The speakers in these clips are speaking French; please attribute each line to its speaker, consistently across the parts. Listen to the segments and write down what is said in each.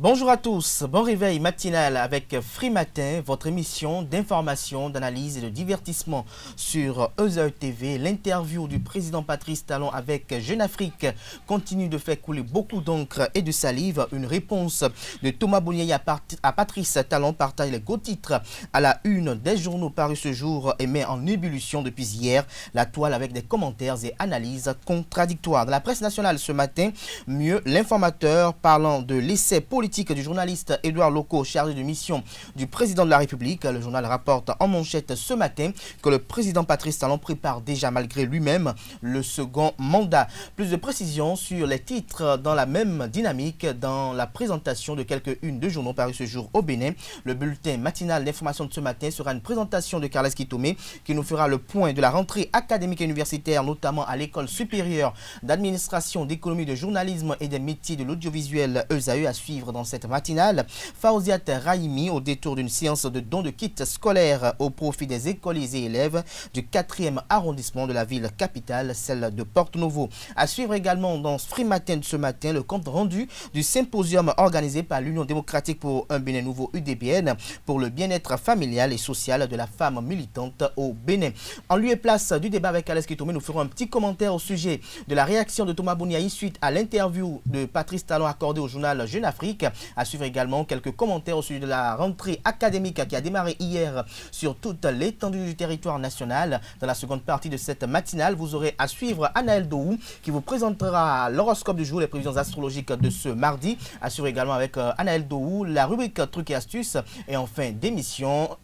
Speaker 1: Bonjour à tous, bon réveil matinal avec Free Matin, votre émission d'information, d'analyse et de divertissement sur EZAE TV. L'interview du président Patrice Talon avec Jeune Afrique continue de faire couler beaucoup d'encre et de salive. Une réponse de Thomas Boniaï à Patrice Talon partage les gros titres à la une des journaux parus ce jour et met en ébullition depuis hier la toile avec des commentaires et analyses contradictoires. Dans la presse nationale ce matin, mieux l'informateur parlant de l'essai politique du journaliste Édouard Locaux, chargé de mission du président de la République. Le journal rapporte en manchette ce matin que le président Patrice Talon prépare déjà malgré lui-même le second mandat. Plus de précisions sur les titres dans la même dynamique dans la présentation de quelques-unes de journaux parus ce jour au Bénin. Le bulletin matinal d'information de ce matin sera une présentation de Carles Kitomé qui nous fera le point de la rentrée académique et universitaire, notamment à l'école supérieure d'administration, d'économie, de journalisme et des métiers de l'audiovisuel EZAE à suivre dans cette matinale. Fawziat Rahimi au détour d'une séance de don de kits scolaires au profit des écoliers et élèves du 4e arrondissement de la ville capitale, celle de Porto-Novo. À suivre également dans Free Matin de ce matin le compte rendu du symposium organisé par l'Union démocratique pour un Bénin nouveau UDBN pour le bien-être familial et social de la femme militante au Bénin. En lieu et place du débat avec Carles Kitomé, nous ferons un petit commentaire au sujet de la réaction de Thomas Boniaï suite à l'interview de Patrice Talon accordée au journal Jeune Afrique. À suivre également quelques commentaires au sujet de la rentrée académique qui a démarré hier sur toute l'étendue du territoire national. Dans la seconde partie de cette matinale, vous aurez à suivre Anaël Dohou qui vous présentera l'horoscope du jour, les prévisions astrologiques de ce mardi. À suivre également avec Anaël Dohou la rubrique trucs et astuces et enfin d'émission.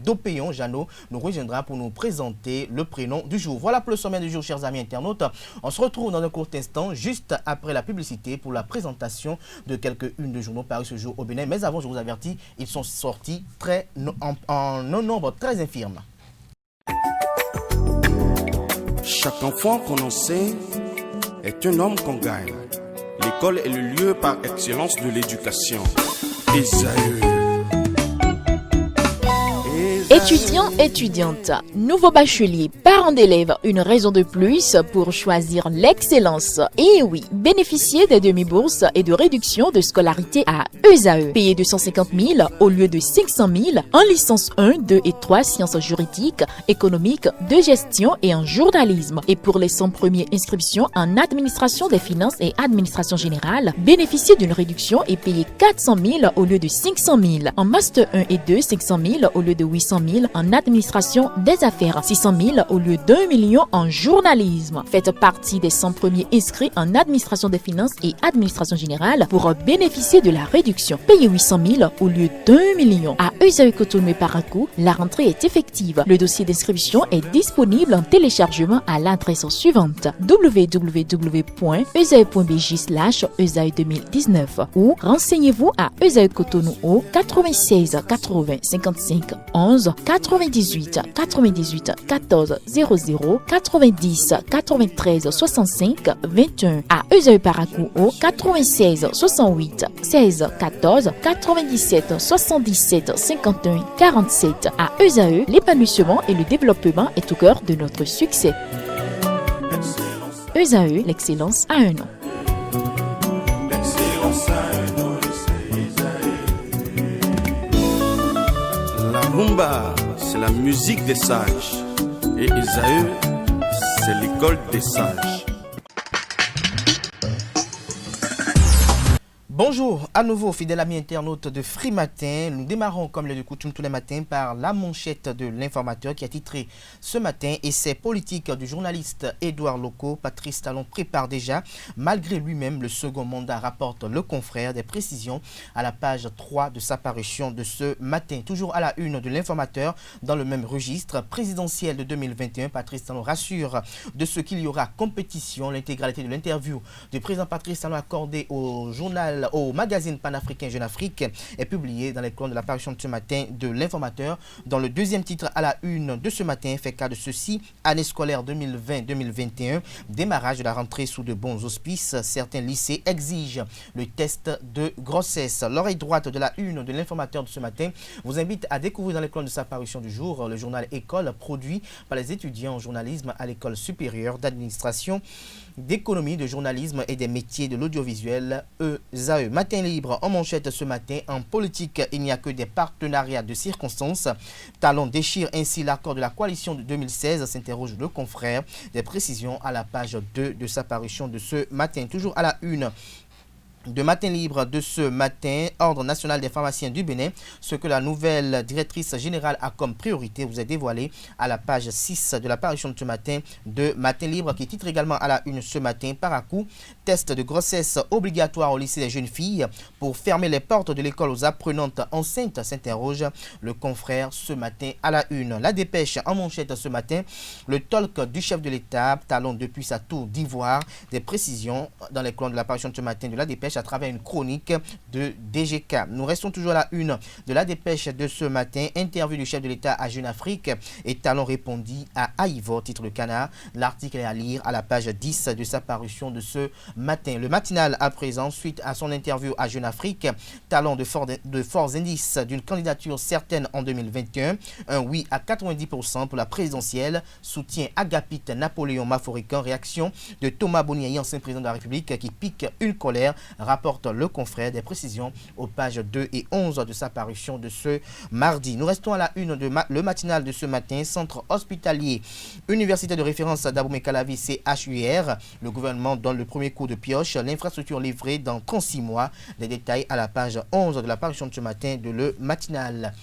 Speaker 1: Dopéon Jeannot nous rejoindra pour nous présenter le prénom du jour. Voilà pour le sommet du jour, chers amis internautes. On se retrouve dans un court instant, juste après la publicité, pour la présentation de quelques-unes de journaux parus ce jour au Bénin. Mais avant, je vous avertis, ils sont sortis en un nombre très infirme.
Speaker 2: Chaque enfant qu'on enseigne est un homme qu'on gagne. L'école est le lieu par excellence de l'éducation. EZAE.
Speaker 3: Étudiants, étudiantes, nouveaux bacheliers, parents d'élèves, une raison de plus pour choisir l'excellence. Et oui, bénéficier des demi-bourses et de réductions de scolarité à EZAE. Payer 250 000 au lieu de 500 000 en licence 1, 2 et 3 sciences juridiques, économiques, de gestion et en journalisme. Et pour les 100 premières inscriptions en administration des finances et administration générale, bénéficier d'une réduction et payer 400 000 au lieu de 500 000. En master 1 et 2, 500 000 au lieu de 800 000 en administration des affaires, 600 000 au lieu d'1 million en journalisme. Faites partie des 100 premiers inscrits en administration des finances et administration générale pour bénéficier de la réduction. Payez 800 000 au lieu d'1 million. À EZAE Cotonou et Parakou, la rentrée est effective. Le dossier d'inscription est disponible en téléchargement à l'adresse suivante www.ezae.bj/EZAE 2019 ou renseignez-vous à EZAE Cotonou au 96 80 55 11 98 98 14 00 90 93 65 21 à EZAE Parakou au 96 68 16 14 97 77 51 47 à EZAE, l'épanouissement et le développement est au cœur de notre succès. EZAE, l'excellence à un nom.
Speaker 2: La rumba, c'est la musique des sages. Et EZAE, c'est l'école des sages.
Speaker 1: Bonjour à nouveau fidèles amis internautes de Free Matin. Nous démarrons comme de coutume tous les matins par la manchette de l'informateur qui a titré ce matin « Essai politique du journaliste Édouard Locaux. Patrice Talon prépare déjà malgré lui-même le second mandat », rapporte le confrère. Des précisions à la page 3 de sa parution de ce matin. Toujours à la une de l'informateur dans le même registre présidentiel de 2021, Patrice Talon rassure de ce qu'il y aura compétition. L'intégralité de l'interview du président Patrice Talon accordée au magazine panafricain Jeune Afrique est publié dans les colonnes de la parution de ce matin de l'informateur. Dans le deuxième titre à la une de ce matin fait cas de ceci: année scolaire 2020-2021, démarrage de la rentrée sous de bons auspices. Certains lycées exigent le test de grossesse. L'oreille droite de la une de l'informateur de ce matin vous invite à découvrir dans les colonnes de sa parution du jour le journal École produit par les étudiants en journalisme à l'école supérieure d'administration d'économie, de journalisme et des métiers de l'audiovisuel, ESAE. Matin libre en manchette ce matin. En politique, il n'y a que des partenariats de circonstances. Talon déchire ainsi l'accord de la coalition de 2016, s'interroge le confrère. Des précisions à la page 2 de sa parution de ce matin. Toujours à la une de Matin libre de ce matin, Ordre national des pharmaciens du Bénin, ce que la nouvelle directrice générale a comme priorité vous est dévoilé à la page 6 de la parution de ce matin de Matin libre, qui titre également à la une ce matin, par à coup, test de grossesse obligatoire au lycée des jeunes filles pour fermer les portes de l'école aux apprenantes enceintes, s'interroge le confrère ce matin à la une. La dépêche en manchette ce matin, le talk du chef de l'État, Talon depuis sa tour d'ivoire, des précisions dans les colonnes de la parution de ce matin de la dépêche à travers une chronique de DGK. Nous restons toujours à la une de la dépêche de ce matin. Interview du chef de l'État à Jeune Afrique et Talon répondit à Aïvo, titre Le Canard. L'article est à lire à la page 10 de sa parution de ce matin. Le matinal à présent, suite à son interview à Jeune Afrique, Talon de forts indices d'une candidature certaine en 2021. Un oui à 90% pour la présidentielle. Soutien Agapit Napoléon Maforican. Réaction de Thomas Boniaï, ancien président de la République, qui pique une colère. Rapporte le confrère. Des précisions aux pages 2 et 11 de sa parution de ce mardi. Nous restons à la une de le matinal de ce matin. Centre hospitalier, université de référence d'Abomey-Calavi, CHUR. Le gouvernement donne le premier coup de pioche. L'infrastructure livrée dans 36 mois. Les détails à la page 11 de la parution de ce matin de le matinal.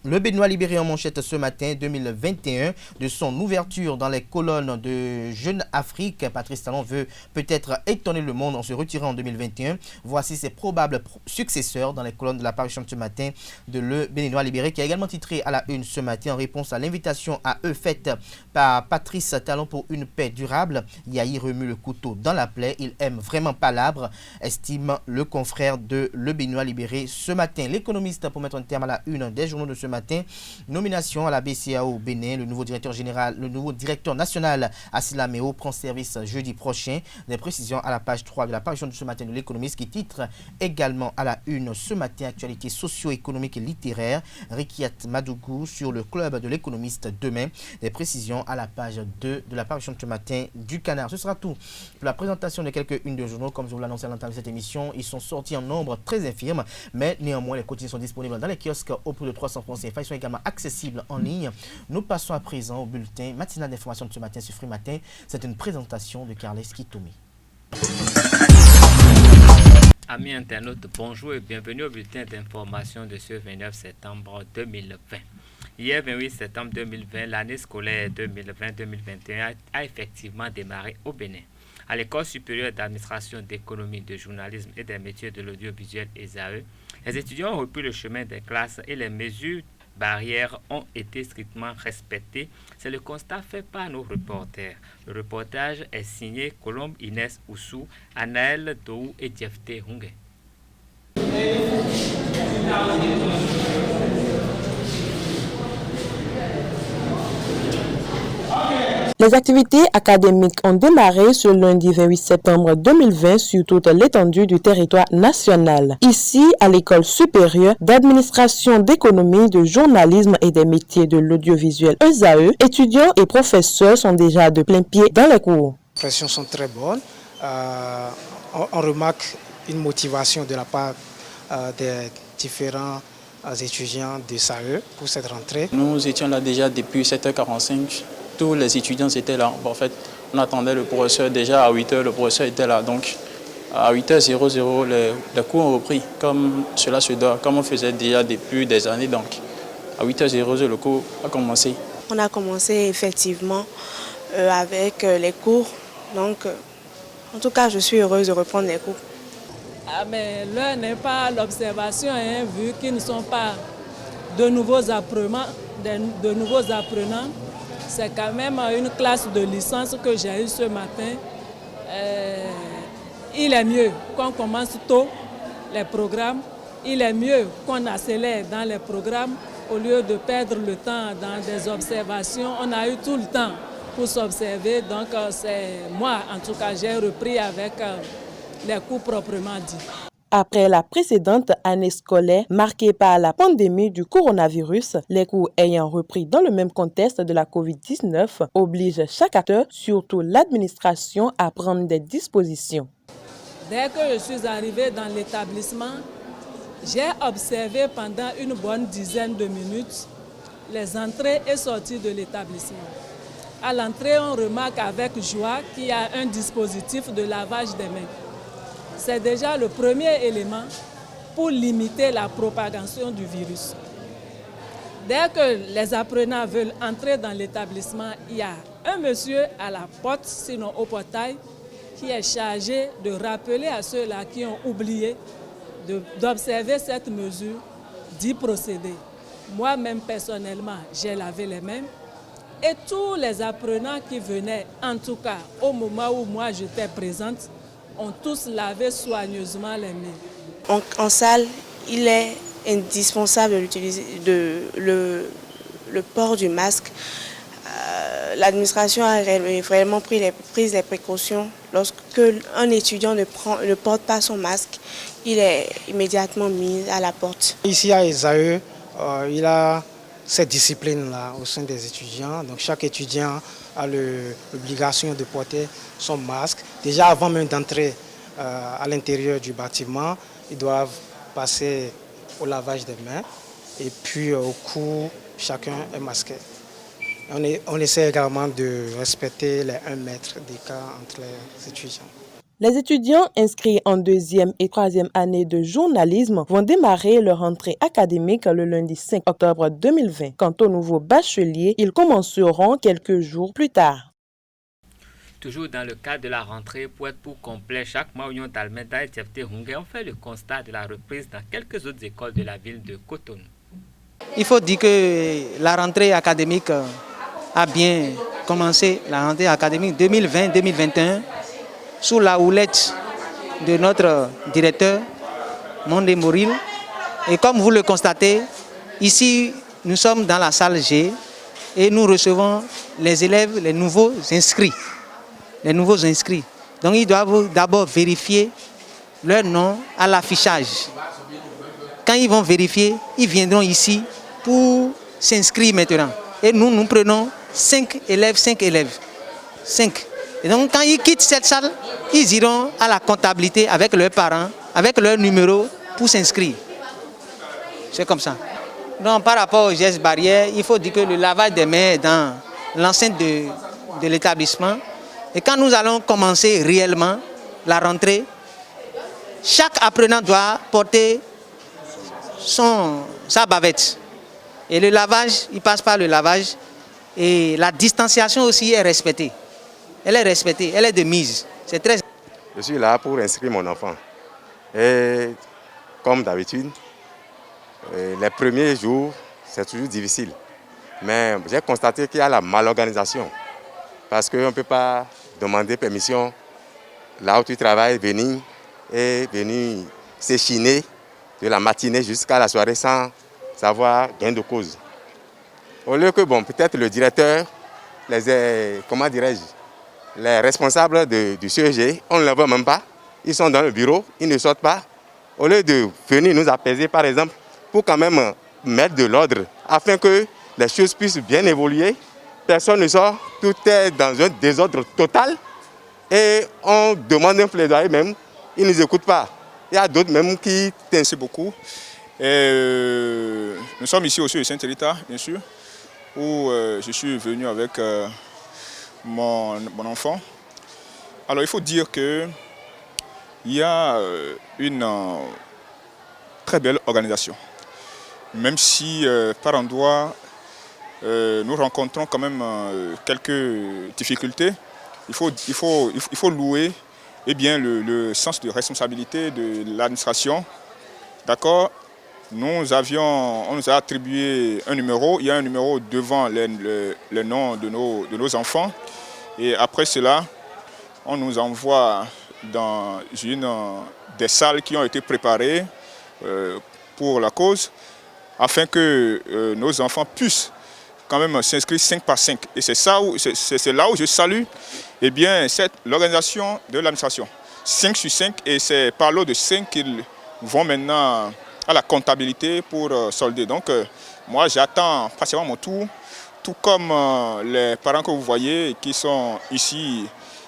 Speaker 1: Le Béninois libéré en manchette ce matin 2021 de son ouverture dans les colonnes de Jeune Afrique. Patrice Talon veut peut-être étonner le monde en se retirant en 2021. Voici ses probables successeurs dans les colonnes de la parution de ce matin de Le Béninois libéré, qui a également titré à la une ce matin en réponse à l'invitation à eux faite par Patrice Talon pour une paix durable. Yahi remue le couteau dans la plaie. Il aime vraiment Palabre, estime le confrère de Le Béninois libéré ce matin. L'économiste, pour mettre un terme à la une des journaux de ce matin, nomination à la BCAO Bénin. Le nouveau directeur national Assis Laméo prend service jeudi prochain. Des précisions à la page 3 de la parution de ce matin de l'économiste, qui titre également à la une ce matin actualité socio-économique et littéraire. Rikiat Madougou sur le club de l'économiste demain. Des précisions à la page 2 de la parution de ce matin du Canard. Ce sera tout pour la présentation de quelques-unes de journaux. Comme je vous l'annonçais à l'entame de cette émission, ils sont sortis en nombre très infirme, mais néanmoins les quotidiens sont disponibles dans les kiosques au prix de 300 francs. Ils sont également accessibles en ligne. Nous passons à présent au bulletin matinal d'information de ce matin sur Free Matin. C'est une présentation de Carles Kitoumi.
Speaker 4: Amis internautes, bonjour et bienvenue au bulletin d'information de ce 29 septembre 2020. Hier, 28 septembre 2020, l'année scolaire 2020-2021 a effectivement démarré au Bénin. À l'École supérieure d'administration d'économie, de journalisme et des métiers de l'audiovisuel ESAE, les étudiants ont repris le chemin des classes et les mesures barrières ont été strictement respectées. C'est le constat fait par nos reporters. Le reportage est signé Colombe Inès Oussou, Anaël Dou et Djefté Hungé.
Speaker 5: Les activités académiques ont démarré ce lundi 28 septembre 2020 sur toute l'étendue du territoire national. Ici, à l'École supérieure d'administration d'économie, de journalisme et des métiers de l'audiovisuel ESAE, étudiants et professeurs sont déjà de plein pied dans les cours.
Speaker 6: Les pressions sont très bonnes. On remarque une motivation de la part des différents étudiants de SAE pour cette rentrée.
Speaker 7: Nous étions là déjà depuis 7h45. Tous les étudiants étaient là. En fait, on attendait le professeur déjà à 8h, le professeur était là. Donc, à 8h00, les cours ont repris comme cela se doit, comme on faisait déjà depuis des années. Donc, à 8h00, le cours a commencé.
Speaker 8: On a commencé effectivement avec les cours. Donc, en tout cas, je suis heureuse de reprendre les cours.
Speaker 9: Ah, mais l'heure n'est pas l'observation, hein, vu qu'ils ne sont pas de nouveaux apprenants. C'est quand même une classe de licence que j'ai eue ce matin. Il est mieux qu'on commence tôt les programmes. Il est mieux qu'on accélère dans les programmes au lieu de perdre le temps dans des observations. On a eu tout le temps pour s'observer. Donc, c'est moi, en tout cas, j'ai repris avec les cours proprement dit.
Speaker 5: Après la précédente année scolaire marquée par la pandémie du coronavirus, les cours ayant repris dans le même contexte de la COVID-19 obligent chaque acteur, surtout l'administration, à prendre des dispositions.
Speaker 9: Dès que je suis arrivée dans l'établissement, j'ai observé pendant une bonne dizaine de minutes les entrées et sorties de l'établissement. À l'entrée, on remarque avec joie qu'il y a un dispositif de lavage des mains. C'est déjà le premier élément pour limiter la propagation du virus. Dès que les apprenants veulent entrer dans l'établissement, il y a un monsieur à la porte, sinon au portail, qui est chargé de rappeler à ceux-là qui ont oublié d'observer cette mesure, d'y procéder. Moi-même, personnellement, j'ai lavé les mains et tous les apprenants qui venaient, en tout cas au moment où moi j'étais présente, ont tous lavé soigneusement les mains.
Speaker 8: En salle, il est indispensable d'utiliser le port du masque. L'administration a vraiment pris les précautions. Lorsque un étudiant ne porte pas son masque, il est immédiatement mis à la porte.
Speaker 6: Ici à ESAE, il y a cette discipline-là au sein des étudiants. Donc chaque étudiant a l'obligation de porter son masque. Déjà avant même d'entrer à l'intérieur du bâtiment, ils doivent passer au lavage des mains. Et puis au cours, chacun est masqué. On essaie également de respecter les 1 mètre d'écart entre les étudiants.
Speaker 5: Les étudiants inscrits en 2e et 3e année de journalisme vont démarrer leur rentrée académique le lundi 5 octobre 2020. Quant aux nouveaux bacheliers, ils commenceront quelques jours plus tard.
Speaker 4: Toujours dans le cadre de la rentrée, pour être pour complet, chaque mois, Union d'Almeda et TFT Hungé ont fait le constat de la reprise dans quelques autres écoles de la ville de Cotonou.
Speaker 10: Il faut dire que la rentrée académique a bien commencé, la rentrée académique 2020-2021, sous la houlette de notre directeur, Mondé Moril. Et comme vous le constatez, ici, nous sommes dans la salle G et nous recevons les élèves, les nouveaux inscrits. Donc ils doivent d'abord vérifier leur nom à l'affichage. Quand ils vont vérifier, ils viendront ici pour s'inscrire maintenant. Et nous prenons 5 élèves. 5. Et donc quand ils quittent cette salle, ils iront à la comptabilité avec leurs parents, avec leur numéro pour s'inscrire. C'est comme ça. Donc par rapport aux gestes barrières, il faut dire que le lavage des mains est dans l'enceinte de l'établissement. Et quand nous allons commencer réellement la rentrée, chaque apprenant doit porter sa bavette. Et le lavage, il passe par le lavage. Et la distanciation aussi est respectée. Elle est respectée, elle est de mise. C'est très...
Speaker 11: Je suis là pour inscrire mon enfant. Et comme d'habitude, les premiers jours, c'est toujours difficile. Mais j'ai constaté qu'il y a la malorganisation. Parce qu'on ne peut pas demander permission là où tu travailles, venir s'échiner de la matinée jusqu'à la soirée sans savoir gain de cause. Au lieu que, peut-être le directeur, les responsables du CEG, on ne les voit même pas. Ils sont dans le bureau, ils ne sortent pas. Au lieu de venir nous apaiser, par exemple, pour quand même mettre de l'ordre, afin que les choses puissent bien évoluer, personne ne sort, tout est dans un désordre total. Et on demande un plaidoyer même, ils ne nous écoutent pas. Il y a d'autres même qui
Speaker 12: Merci beaucoup. Nous sommes ici au CEU de Saint-Rita, bien sûr, où je suis venu avec mon enfant. Alors il faut dire qu'il y a une très belle organisation. Même si par endroits nous rencontrons quand même quelques difficultés, il faut louer le sens de responsabilité de l'administration. D'accord ? On nous a attribué un numéro, il y a un numéro devant le nom de nos enfants. Et après cela, on nous envoie dans une des salles qui ont été préparées pour la cause, afin que nos enfants puissent quand même s'inscrire 5 par 5. Et c'est là où je salue l'organisation de l'administration. 5 sur 5, et c'est par l'eau de 5 qu'ils vont maintenant à la comptabilité pour solder. Donc moi j'attends pratiquement mon tour, tout comme les parents que vous voyez qui sont ici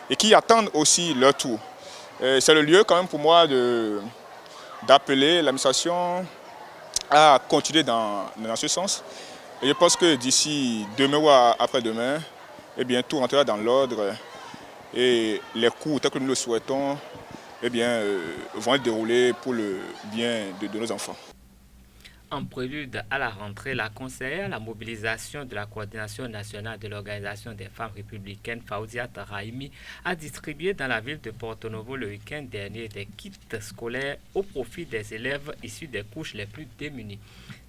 Speaker 12: et qui attendent aussi leur tour. C'est le lieu quand même pour moi d'appeler l'administration à continuer dans ce sens. Et je pense que d'ici demain ou après-demain, eh bien, tout rentrera dans l'ordre et les cours tels que nous le souhaitons vont être déroulés pour le bien de nos enfants.
Speaker 4: En prélude à la rentrée, la conseillère à la mobilisation de la coordination nationale de l'Organisation des femmes républicaines, Fawziat Rahimi, a distribué dans la ville de Porto Novo le week-end dernier des kits scolaires au profit des élèves issus des couches les plus démunies.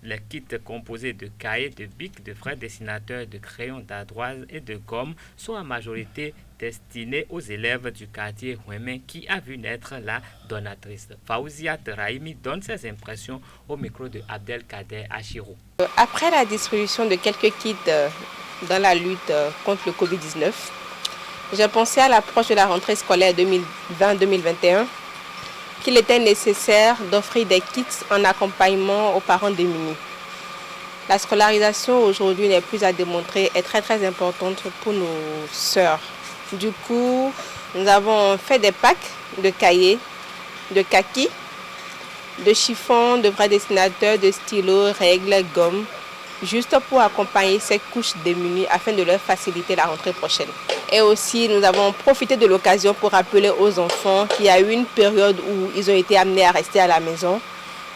Speaker 4: Les kits composés de cahiers, de bics, de frais dessinateurs, de crayons d'ardoise et de gomme sont en majorité destinés aux élèves du quartier Huemen qui a vu naître la donatrice. Fawziat Rahimi donne ses impressions au micro de Abdelkader Achirou.
Speaker 8: Après la distribution de quelques kits dans la lutte contre le Covid-19, j'ai pensé à l'approche de la rentrée scolaire 2020-2021 qu'il était nécessaire d'offrir des kits en accompagnement aux parents démunis. La scolarisation aujourd'hui n'est plus à démontrer, est très importante pour nos sœurs. Du coup, nous avons fait des packs de cahiers, de kakis, de chiffons, de vrais dessinateurs, de stylos, règles, gommes, juste pour accompagner ces couches démunies afin de leur faciliter la rentrée prochaine. Et aussi, nous avons profité de l'occasion pour rappeler aux enfants qu'il y a eu une période où ils ont été amenés à rester à la maison.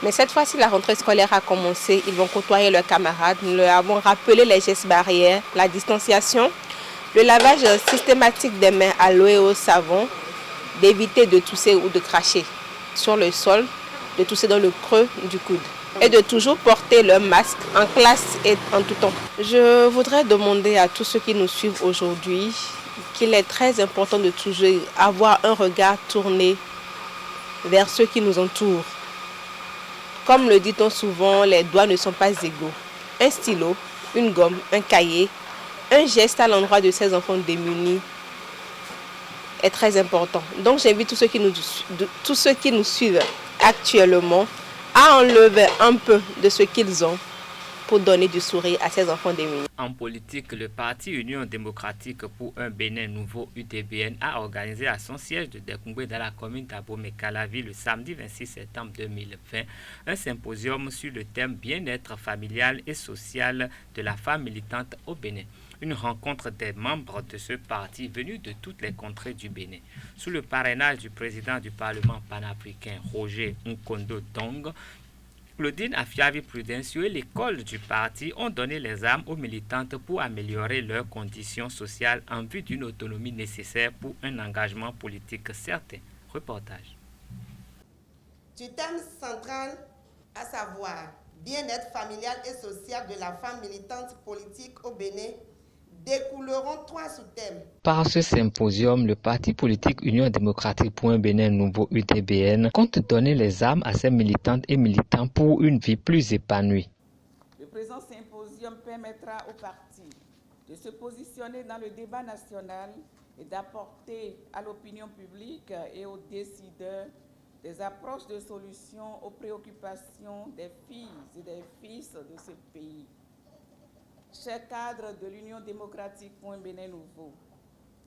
Speaker 8: Mais cette fois-ci, la rentrée scolaire a commencé, ils vont côtoyer leurs camarades. Nous leur avons rappelé les gestes barrières, la distanciation, le lavage systématique des mains à l'eau et au savon, d'éviter de tousser ou de cracher sur le sol, de tousser dans le creux du coude et de toujours porter leur masque en classe et en tout temps. Je voudrais demander à tous ceux qui nous suivent aujourd'hui qu'il est très important de toujours avoir un regard tourné vers ceux qui nous entourent. Comme le dit-on souvent, les doigts ne sont pas égaux. Un stylo, une gomme, un cahier, un geste à l'endroit de ces enfants démunis est très important. Donc j'invite tous ceux qui nous suivent actuellement à enlever un peu de ce qu'ils ont pour donner du sourire à ces enfants démunis.
Speaker 4: En politique, le parti Union démocratique pour un Bénin nouveau UDBN a organisé à son siège de Dekungwe dans la commune d'Abomey-Calavi le samedi 26 septembre 2020 un symposium sur le thème bien-être familial et social de la femme militante au Bénin. Une rencontre des membres de ce parti venus de toutes les contrées du Bénin. Sous le parrainage du président du Parlement panafricain Roger Nkondo Dong, Claudine Afiavi Prudencio et l'école du parti ont donné les armes aux militantes pour améliorer leurs conditions sociales en vue d'une autonomie nécessaire pour un engagement politique certain. Reportage.
Speaker 13: Du thème central, à savoir bien-être familial et social de la femme militante politique au Bénin, découleront 3 sous-thèmes.
Speaker 4: Par ce symposium, le parti politique Union démocratique pour un Bénin nouveau UDBN compte donner les armes à ses militantes et militants pour une vie plus épanouie.
Speaker 14: Le présent symposium permettra au parti de se positionner dans le débat national et d'apporter à l'opinion publique et aux décideurs des approches de solutions aux préoccupations des filles et des fils de ce pays. Chers cadres de l'Union démocratique pour un Bénin nouveau,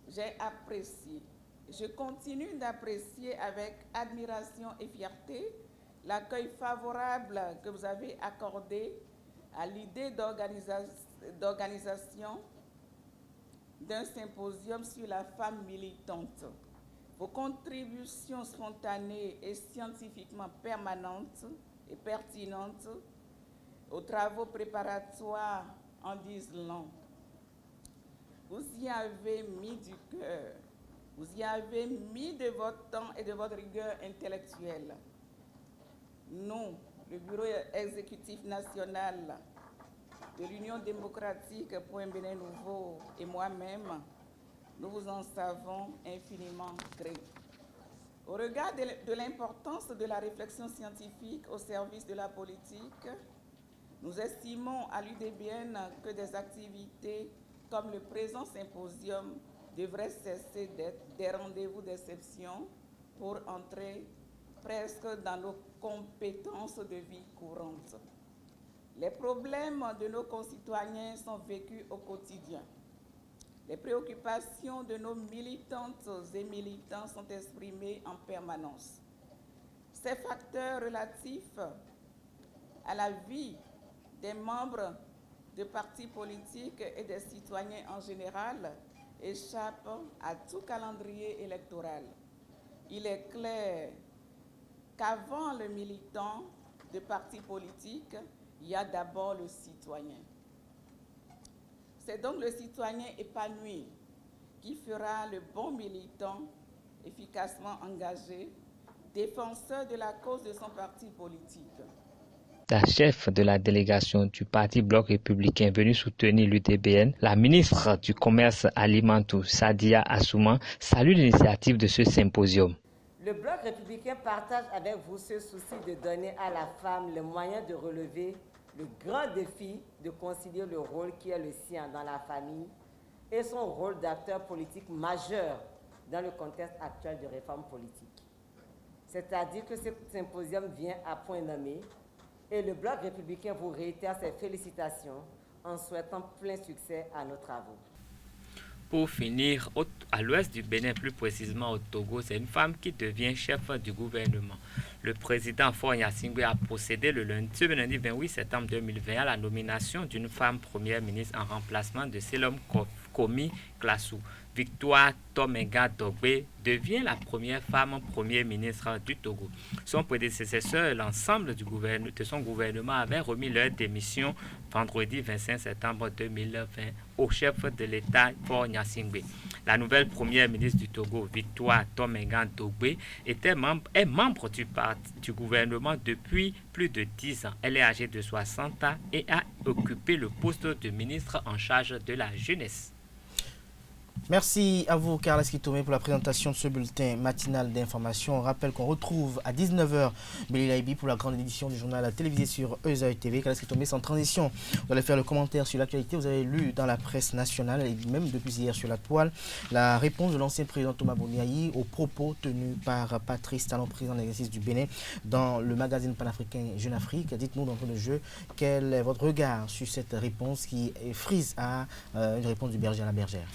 Speaker 14: j'ai apprécié, je continue d'apprécier avec admiration et fierté l'accueil favorable que vous avez accordé à l'idée d'organisation d'un symposium sur la femme militante. Vos contributions spontanées et scientifiquement permanentes et pertinentes aux travaux préparatoires en disent long. Vous y avez mis du cœur, vous y avez mis de votre temps et de votre rigueur intellectuelle. Nous, le Bureau exécutif national de l'Union démocratique pour un Bénin nouveau et moi-même, nous vous en savons infiniment gré. Au regard de l'importance de la réflexion scientifique au service de la politique, nous estimons à l'UDBN que des activités comme le présent symposium devraient cesser d'être des rendez-vous d'exception pour entrer presque dans nos compétences de vie courante. Les problèmes de nos concitoyens sont vécus au quotidien. Les préoccupations de nos militantes et militants sont exprimées en permanence. Ces facteurs relatifs à la vie des membres de partis politiques et des citoyens en général échappent à tout calendrier électoral. Il est clair qu'avant le militant de parti politique, il y a d'abord le citoyen. C'est donc le citoyen épanoui qui fera le bon militant efficacement engagé, défenseur de la cause de son parti politique.
Speaker 4: La chef de la délégation du Parti Bloc républicain venue soutenir l'UDBN, la ministre du Commerce alimentaire Sadia Assouman, salue l'initiative de ce symposium.
Speaker 15: Le Bloc républicain partage avec vous ce souci de donner à la femme le moyen de relever le grand défi de concilier le rôle qui est le sien dans la famille et son rôle d'acteur politique majeur dans le contexte actuel de réforme politique. C'est-à-dire que ce symposium vient à point nommé et le Bloc républicain vous réitère ses félicitations en souhaitant plein succès à nos travaux.
Speaker 4: Pour finir, à l'ouest du Bénin, plus précisément au Togo, c'est une femme qui devient chef du gouvernement. Le président Faure Gnassingbé a procédé ce lundi 28 septembre 2020 à la nomination d'une femme première ministre en remplacement de Selom Komi Klassou. Victoire Tomenga Dogbe devient la première femme premier ministre du Togo. Son prédécesseur, l'ensemble de son gouvernement avait remis leur démission vendredi 25 septembre 2020 au chef de l'État Faure Gnassingbé. La nouvelle première ministre du Togo, Victoire Tomenga Dogbe, est membre du gouvernement depuis plus de 10 ans. Elle est âgée de 60 ans et a occupé le poste de ministre en charge de la jeunesse.
Speaker 1: Merci à vous, Carla Skitome, pour la présentation de ce bulletin matinal d'information. On rappelle qu'on retrouve à 19h Béli Laibi pour la grande édition du journal télévisé sur Eusaï TV. Carla Skitome, sans transition, vous allez faire le commentaire sur l'actualité. Vous avez lu dans la presse nationale et même depuis hier sur la toile la réponse de l'ancien président Thomas Boniaï aux propos tenus par Patrice Talon, président de l'exercice du Bénin, dans le magazine panafricain Jeune Afrique. Dites-nous d'entrée de jeu quel est votre regard sur cette réponse qui frise à une réponse du berger à la bergère.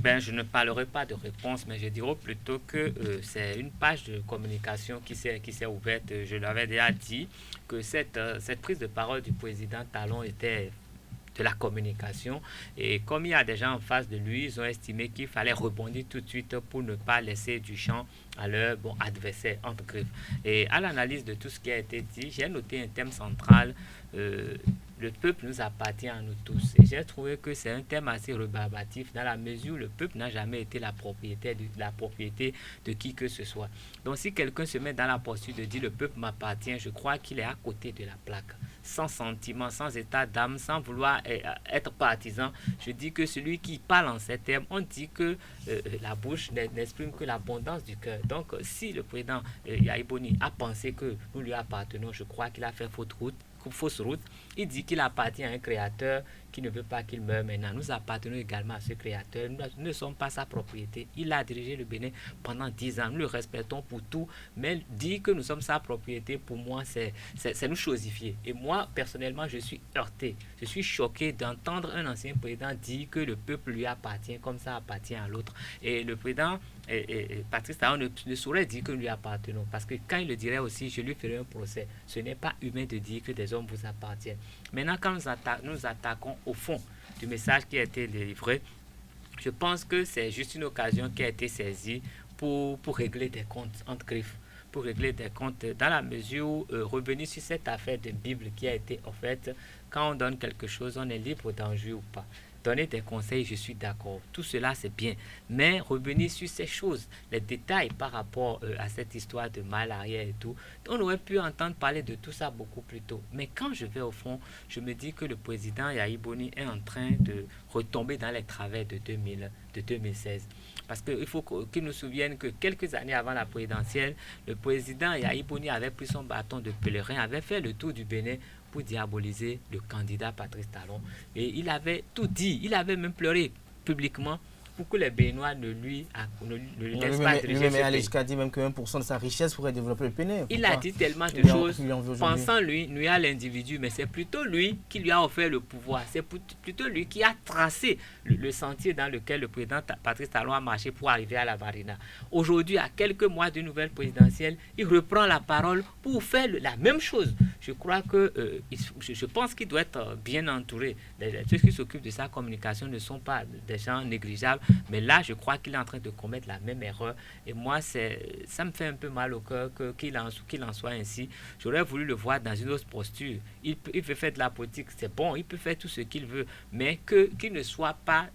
Speaker 4: Je ne parlerai pas de réponse, mais je dirais plutôt que c'est une page de communication qui s'est ouverte. Je l'avais déjà dit que cette prise de parole du président Talon était de la communication. Et comme il y a des gens en face de lui, ils ont estimé qu'il fallait rebondir tout de suite pour ne pas laisser du champ à leur adversaire, entre griffes. Et à l'analyse de tout ce qui a été dit, j'ai noté un thème central. Le peuple nous appartient à nous tous. Et j'ai trouvé que c'est un thème assez rébarbatif dans la mesure où le peuple n'a jamais été la propriété de qui que ce soit. Donc si quelqu'un se met dans la posture de dire le peuple m'appartient, je crois qu'il est à côté de la plaque. Sans sentiment, sans état d'âme, sans vouloir être partisan. Je dis que celui qui parle en ces termes, on dit que la bouche n'exprime que l'abondance du cœur. Donc si le président Yahi Boni a pensé que nous lui appartenons, je crois qu'il a fait fausse route. Il dit qu'il appartient à un créateur qui ne veut pas qu'il meure maintenant. Nous appartenons également à ce créateur. Nous ne sommes pas sa propriété. Il a dirigé le Bénin pendant 10 ans. Nous le respectons pour tout. Mais dire que nous sommes sa propriété, pour moi, c'est nous chosifier. Et moi, personnellement, je suis heurté. Je suis choqué d'entendre un ancien président dire que le peuple lui appartient comme ça appartient à l'autre. Et le président Patrice Talon ne saurait dire que nous lui appartenons. Parce que quand il le dirait aussi, je lui ferai un procès. Ce n'est pas humain de dire que des hommes vous appartiennent. Maintenant, quand nous attaquons au fond du message qui a été délivré, je pense que c'est juste une occasion qui a été saisie pour régler des comptes entre griffes. Pour régler des comptes dans la mesure où revenir sur cette affaire de Bible qui a été offerte, quand on donne quelque chose, on est libre d'en jouir ou pas. Donner des conseils, je suis d'accord. Tout cela, c'est bien. Mais revenir sur ces choses, les détails par rapport à cette histoire de mal arrière et tout, on aurait pu entendre parler de tout ça beaucoup plus tôt. Mais quand je vais au fond, je me dis que le président Yahi Boni est en train de retomber dans les travers de 2016. Parce qu'il faut qu'il nous souvienne que quelques années avant la présidentielle, le président Yahi Boni avait pris son bâton de pèlerin, avait fait le tour du Bénin pour diaboliser le candidat Patrice Talon. Et il avait tout dit, il avait même pleuré publiquement pour que les Béninois ne lui laissent pas diriger ce pays.
Speaker 1: Alejka dit même que 1% de sa richesse pourrait développer le Bénin.
Speaker 4: Il a dit tellement de choses, pensant lui nuire à l'individu, mais c'est plutôt lui qui lui a offert le pouvoir. C'est plutôt lui qui a tracé le sentier dans lequel le président Patrice Talon a marché pour arriver à la Marina. Aujourd'hui, à quelques mois d'une nouvelle présidentielle, il reprend la parole pour faire la même chose. Je crois que je pense qu'il doit être bien entouré. Ceux qui s'occupent de sa communication ne sont pas des gens négligeables, mais là, je crois qu'il est en train de commettre la même erreur. Et moi, ça me fait un peu mal au cœur qu'il en soit ainsi. J'aurais voulu le voir dans une autre posture. Il veut faire de la politique, c'est bon, il peut faire tout ce qu'il veut, mais qu'il ne soit pas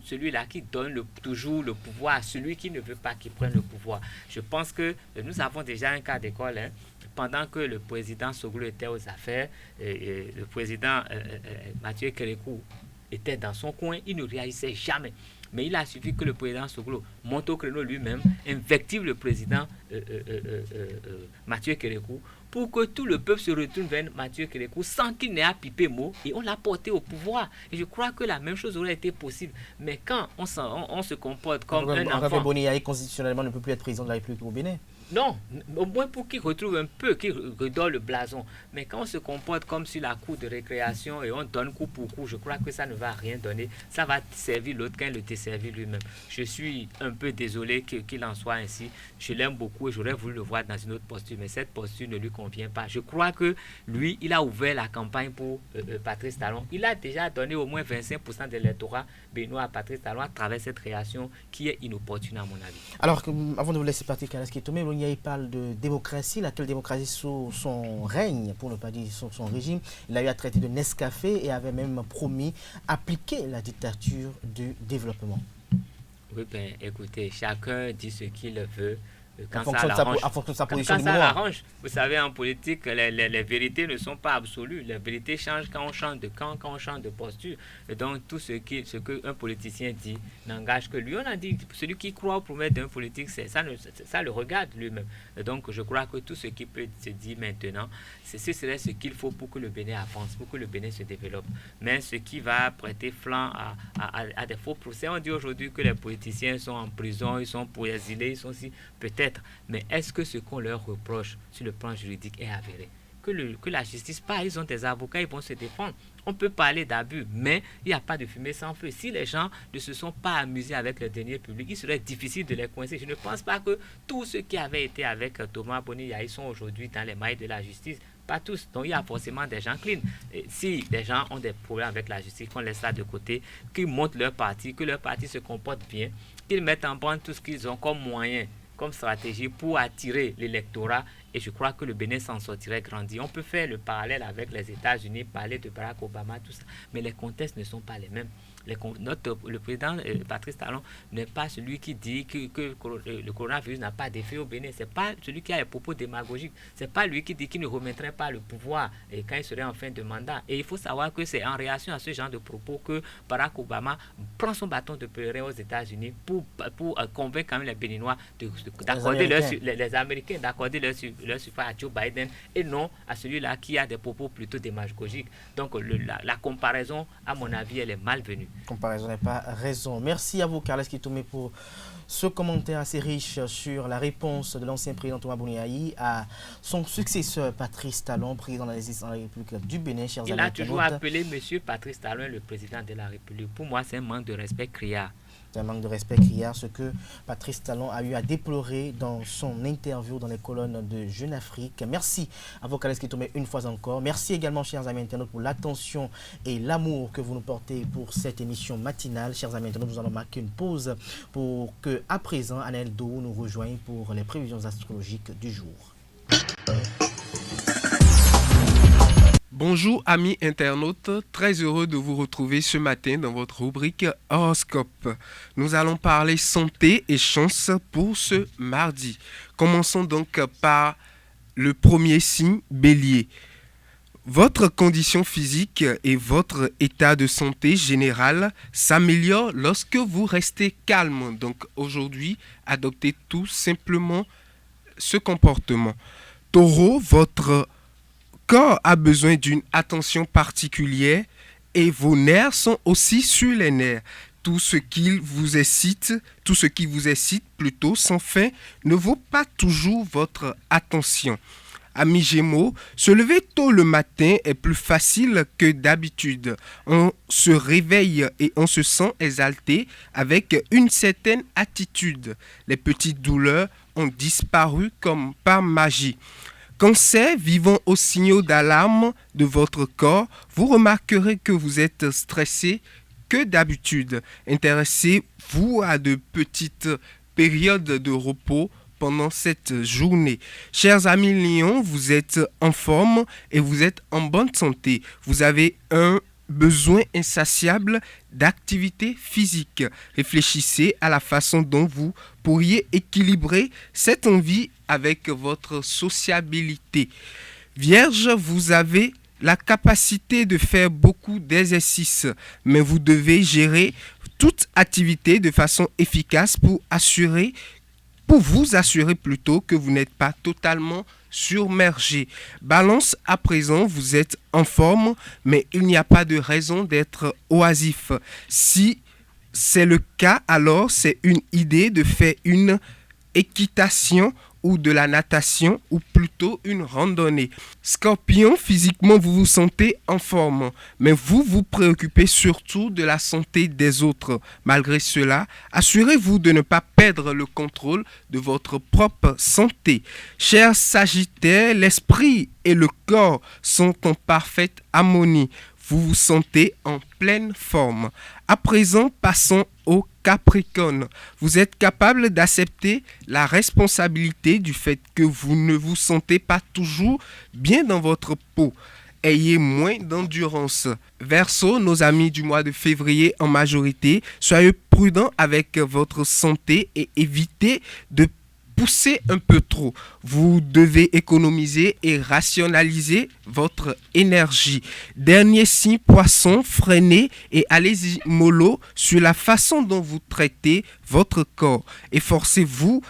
Speaker 4: celui-là qui donne toujours le pouvoir à celui qui ne veut pas qu'il prenne le pouvoir. Je pense que nous avons déjà un cas d'école, pendant que le président Soglo était aux affaires, le président Mathieu Kérékou était dans son coin, il ne réagissait jamais. Mais il a suffi que le président Soglo monte au créneau lui-même, invective le président Mathieu Kérékou, pour que tout le peuple se retourne vers Mathieu Kérékou sans qu'il n'ait à piper mot, et on l'a porté au pouvoir. Et je crois que la même chose aurait été possible. Mais quand on se comporte comme un enfant...
Speaker 1: Boniaï, constitutionnellement, ne peut plus être président de la République au Bénin.
Speaker 4: Non, au moins pour qu'il retrouve un peu, qu'il redonne le blason. Mais quand on se comporte comme sur la cour de récréation et on donne coup pour coup, je crois que ça ne va rien donner. Ça va servir l'autre quand il le desservit lui-même. Je suis un peu désolé qu'il en soit ainsi. Je l'aime beaucoup et j'aurais voulu le voir dans une autre posture, mais cette posture ne lui convient pas. Je crois que lui, il a ouvert la campagne pour Patrice Talon. Il a déjà donné au moins 25% de l'électorat béninois à Patrice Talon à travers cette création qui est inopportune à mon avis.
Speaker 1: Alors, avant de vous laisser partir, Kalaski Tomé, il parle de démocratie, laquelle démocratie sous son règne, pour ne pas dire sous son régime. Il a eu à traiter de Nescafé et avait même promis appliquer la dictature du développement.
Speaker 4: Oui, bien, écoutez, chacun dit ce qu'il veut.
Speaker 1: En fonction de sa position.
Speaker 4: Quand ça l'arrange, vous savez, en politique, les vérités ne sont pas absolues. Les vérités changent quand on change de camp, quand on change de posture. Et donc, tout ce qu'un politicien dit n'engage que lui. On a dit, celui qui croit aux promesses d'un politique, ça le regarde lui-même. Et donc, je crois que tout ce qui peut se dire maintenant, ce serait ce qu'il faut pour que le Bénin avance, pour que le Bénin se développe. Mais ce qui va prêter flanc à des faux procès, on dit aujourd'hui que les politiciens sont en prison, ils sont pour exiler, ils sont aussi peut-être. Mais est-ce que ce qu'on leur reproche sur le plan juridique est avéré? Que la justice parle, ils ont des avocats, ils vont se défendre. On peut parler d'abus, mais il n'y a pas de fumée sans feu. Si les gens ne se sont pas amusés avec les deniers publics, il serait difficile de les coincer. Je ne pense pas que tous ceux qui avaient été avec Thomas Boniaï sont aujourd'hui dans les mailles de la justice. Pas tous. Donc il y a forcément des gens clean. Et si les gens ont des problèmes avec la justice, qu'on laisse ça de côté, qu'ils montent leur parti, que leur parti se comporte bien, qu'ils mettent en branle tout ce qu'ils ont comme moyen, comme stratégie pour attirer l'électorat, et je crois que le Bénin s'en sortirait grandi. On peut faire le parallèle avec les États-Unis, parler de Barack Obama, tout ça, mais les contextes ne sont pas les mêmes. Le président Patrice Talon n'est pas celui qui dit que le coronavirus n'a pas d'effet au Bénin. Ce n'est pas celui qui a les propos démagogiques. Ce n'est pas lui qui dit qu'il ne remettrait pas le pouvoir quand il serait en fin de mandat. Et il faut savoir que c'est en réaction à ce genre de propos que Barack Obama prend son bâton de pèlerin aux États-Unis pour convaincre quand même les Béninois d'accorder les Américains d'accorder leur suffrage à Joe Biden et non à celui-là qui a des propos plutôt démagogiques. Donc la comparaison, à mon avis, elle est malvenue.
Speaker 1: Comparaison n'est pas raison. Merci à vous, Carles Kitoumé, pour ce commentaire assez riche sur la réponse de l'ancien président Thomas Boniaï à son successeur Patrice Talon, président de la République du Bénin. Chers
Speaker 4: Il a toujours appelé M. Patrice Talon le président de la République. Pour moi, c'est un manque de respect criard.
Speaker 1: C'est un manque de respect criard, ce que Patrice Talon a eu à déplorer dans son interview dans les colonnes de Jeune Afrique. Merci à vous, Carles Kitoumé, une fois encore. Merci également, chers amis internautes, pour l'attention et l'amour que vous nous portez pour cette émission matinale. Chers amis internautes, nous allons marquer une pause pour que, à présent, Anaël Do nous rejoigne pour les prévisions astrologiques du jour.
Speaker 16: Bonjour amis internautes, très heureux de vous retrouver ce matin dans votre rubrique Horoscope. Nous allons parler santé et chance pour ce mardi. Commençons donc par le premier signe, Bélier. Votre condition physique et votre état de santé général s'améliorent lorsque vous restez calme. Donc aujourd'hui, adoptez tout simplement ce comportement. Taureau, votre corps a besoin d'une attention particulière et vos nerfs sont aussi sur les nerfs. tout ce qui vous excite plutôt sans fin ne vaut pas toujours votre attention. Amis Gémeaux, se lever tôt le matin est plus facile que d'habitude. On se réveille et on se sent exalté avec une certaine attitude. Les petites douleurs ont disparu comme par magie. Cancer, vivant aux signaux d'alarme de votre corps, vous remarquerez que vous êtes stressé que d'habitude. Intéressez-vous à de petites périodes de repos pendant cette journée. Chers amis Lions, vous êtes en forme et vous êtes en bonne santé. Vous avez un besoin insatiable d'activité physique. Réfléchissez à la façon dont vous pourriez équilibrer cette envie avec votre sociabilité. Vierge, vous avez la capacité de faire beaucoup d'exercices, mais vous devez gérer toute activité de façon efficace pour vous assurer plutôt que vous n'êtes pas totalement submergé. Balance, à présent, vous êtes en forme, mais il n'y a pas de raison d'être oisif. Si c'est le cas, alors c'est une idée de faire une équitation ou de la natation ou plutôt une randonnée. Scorpion, physiquement vous vous sentez en forme, mais vous vous préoccupez surtout de la santé des autres. Malgré cela, assurez-vous de ne pas perdre le contrôle de votre propre santé. Chers Sagittaires, l'esprit et le corps sont en parfaite harmonie. Vous vous sentez en pleine forme. À présent, passons au Capricorne. Vous êtes capable d'accepter la responsabilité du fait que vous ne vous sentez pas toujours bien dans votre peau. Ayez moins d'endurance. Verseau, nos amis du mois de février en majorité, soyez prudents avec votre santé et évitez de pousser un peu trop. Vous devez économiser et rationaliser votre énergie. Dernier signe, Poisson, freinez et allez-y mollo sur la façon dont vous traitez votre corps. Efforcez-vous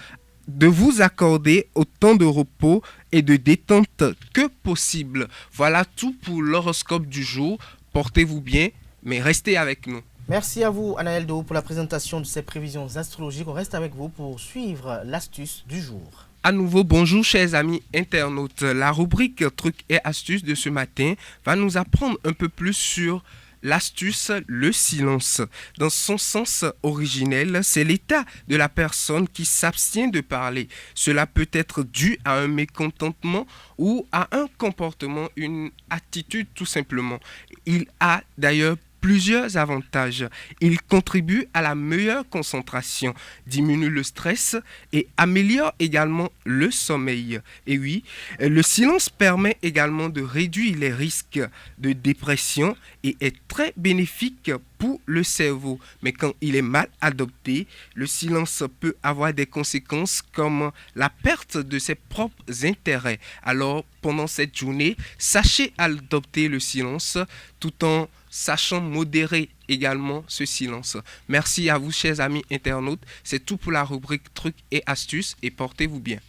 Speaker 16: de vous accorder autant de repos et de détente que possible. Voilà tout pour l'horoscope du jour. Portez-vous bien, mais restez avec nous.
Speaker 1: Merci à vous, Anaël Do, pour la présentation de ces prévisions astrologiques. On reste avec vous pour suivre l'astuce du jour.
Speaker 16: À nouveau, bonjour chers amis internautes. La rubrique Trucs et astuces de ce matin va nous apprendre un peu plus sur l'astuce, le silence. Dans son sens originel, c'est l'état de la personne qui s'abstient de parler. Cela peut être dû à un mécontentement ou à un comportement, une attitude tout simplement. Il a d'ailleurs plusieurs avantages. Il contribue à la meilleure concentration, diminue le stress et améliore également le sommeil. Et oui, le silence permet également de réduire les risques de dépression et est très bénéfique pour le cerveau. Mais quand il est mal adopté, le silence peut avoir des conséquences comme la perte de ses propres intérêts. Alors, pendant cette journée, sachez adopter le silence tout en sachant modérer également ce silence. Merci à vous, chers amis internautes. C'est tout pour la rubrique Trucs et astuces et portez-vous bien.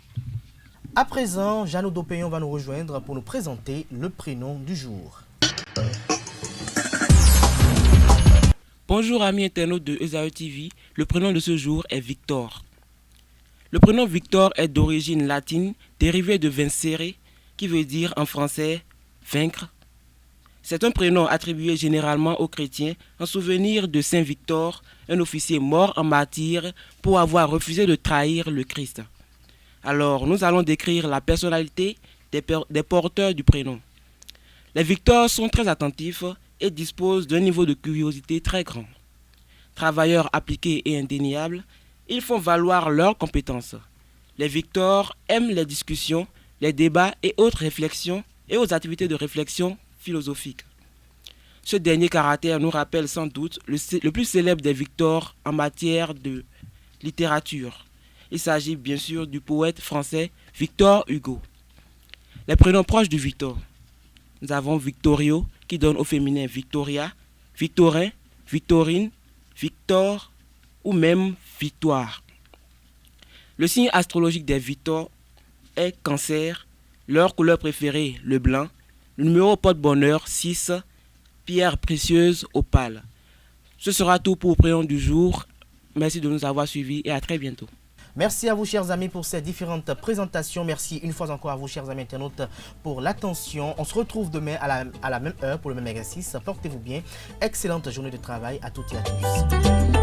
Speaker 1: À présent, Jeannot Dopayon va nous rejoindre pour nous présenter le prénom du jour.
Speaker 17: Bonjour amis internautes de ESAE TV, le prénom de ce jour est Victor. Le prénom Victor est d'origine latine, dérivé de vincere, qui veut dire en français vaincre. C'est un prénom attribué généralement aux chrétiens en souvenir de Saint Victor, un officier mort en martyre pour avoir refusé de trahir le Christ. Alors, nous allons décrire la personnalité des porteurs du prénom. Les Victors sont très attentifs et disposent d'un niveau de curiosité très grand. Travailleurs appliqués et indéniables, ils font valoir leurs compétences. Les Victors aiment les discussions, les débats et autres réflexions et aux activités de réflexion philosophique. Ce dernier caractère nous rappelle sans doute le plus célèbre des Victors en matière de littérature. Il s'agit bien sûr du poète français Victor Hugo. Les prénoms proches du Victor. Nous avons Victorio, qui donne au féminin Victoria, Victorin, Victorine, Victor ou même Victoire. Le signe astrologique des Victors est Cancer, leur couleur préférée le blanc, le numéro porte-bonheur 6, pierre précieuse opale. Ce sera tout pour le prénom du jour. Merci de nous avoir suivis et à très bientôt.
Speaker 1: Merci à vous, chers amis, pour ces différentes présentations. Merci une fois encore à vous, chers amis internautes, pour l'attention. On se retrouve demain à la même heure pour le même exercice. Portez-vous bien. Excellente journée de travail à toutes et à tous.